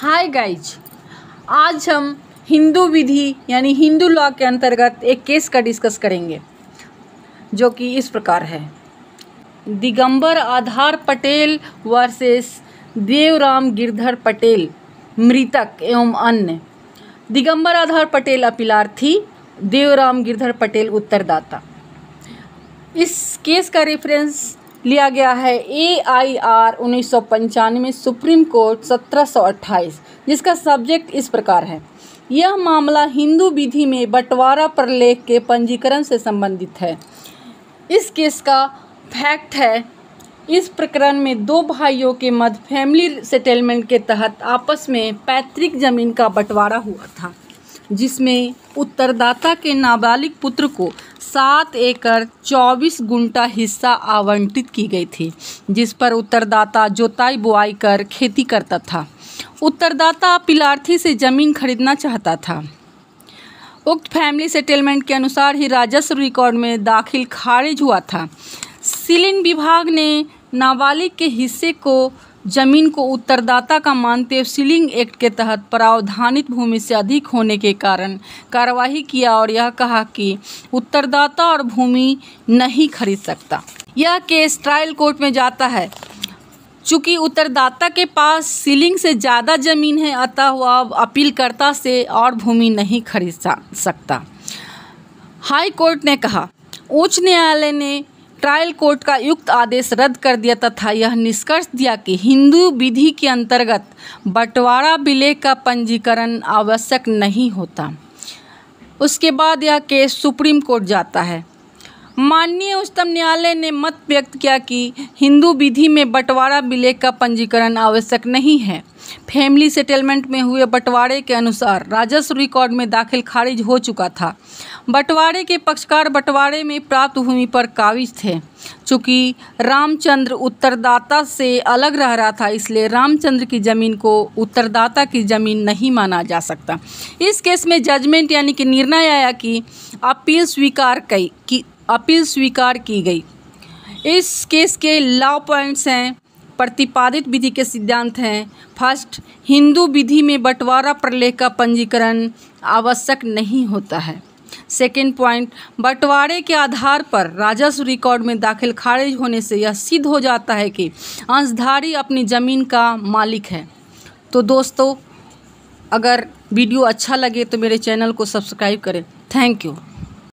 Hi guys, आज हम हिंदू विधि यानी हिंदू लॉ के अंतर्गत एक केस का डिस्कस करेंगे जो कि इस प्रकार है। दिगंबर आधार पटेल वर्सेस देवराम गिरधर पटेल मृतक एवं अन्य। दिगंबर आधार पटेल अपीलार्थी, देवराम गिरधर पटेल उत्तरदाता। इस केस का रेफरेंस लिया गया है AIR 1995 सुप्रीम कोर्ट 1728, जिसका सब्जेक्ट इस प्रकार है। यह मामला हिंदू विधि में बंटवारा प्रलेख के पंजीकरण से संबंधित है। इस केस का फैक्ट है, इस प्रकरण में दो भाइयों के मध्य फैमिली सेटलमेंट के तहत आपस में पैतृक जमीन का बंटवारा हुआ था, जिसमें उत्तरदाता के नाबालिग पुत्र को 7 एकड़ 24 गुंठा हिस्सा आवंटित की गई थी, जिस पर उत्तरदाता जोताई बुआई कर खेती करता था। उत्तरदाता अपीलार्थी से जमीन खरीदना चाहता था। उक्त फैमिली सेटलमेंट के अनुसार ही राजस्व रिकॉर्ड में दाखिल खारिज हुआ था। सीलिंग विभाग ने नाबालिग के हिस्से को जमीन को उत्तरदाता का मानते हुए सीलिंग एक्ट के तहत प्रावधानित भूमि से अधिक होने के कारण कार्यवाही किया और यह कहा कि उत्तरदाता और भूमि नहीं खरीद सकता। यह केस ट्रायल कोर्ट में जाता है। चूँकि उत्तरदाता के पास सीलिंग से ज़्यादा जमीन है, अतः वह अब अपीलकर्ता से और भूमि नहीं खरीद सकता। हाई कोर्ट ने कहा। उच्च न्यायालय ने ट्रायल कोर्ट का युक्त आदेश रद्द कर दिया तथा यह निष्कर्ष दिया कि हिंदू विधि के अंतर्गत बंटवारा विलेख का पंजीकरण आवश्यक नहीं होता। उसके बाद यह केस सुप्रीम कोर्ट जाता है। माननीय उच्चतम न्यायालय ने मत व्यक्त किया कि हिंदू विधि में बंटवारा विलेख का पंजीकरण आवश्यक नहीं है। फैमिली सेटलमेंट में हुए बंटवारे के अनुसार राजस्व रिकॉर्ड में दाखिल खारिज हो चुका था। बंटवारे के पक्षकार बंटवारे में प्राप्त भूमि पर काबिज थे। चूँकि रामचंद्र उत्तरदाता से अलग रह रहा था, इसलिए रामचंद्र की ज़मीन को उत्तरदाता की ज़मीन नहीं माना जा सकता। इस केस में जजमेंट यानी कि निर्णय आया कि अपील स्वीकार की गई। इस केस के लॉ पॉइंट्स हैं, प्रतिपादित विधि के सिद्धांत हैं। फर्स्ट, हिंदू विधि में बंटवारा प्रलेख का पंजीकरण आवश्यक नहीं होता है। सेकेंड पॉइंट, बंटवारे के आधार पर राजस्व रिकॉर्ड में दाखिल खारिज होने से यह सिद्ध हो जाता है कि अंशधारी अपनी ज़मीन का मालिक है। तो दोस्तों, अगर वीडियो अच्छा लगे तो मेरे चैनल को सब्सक्राइब करें। Thank you.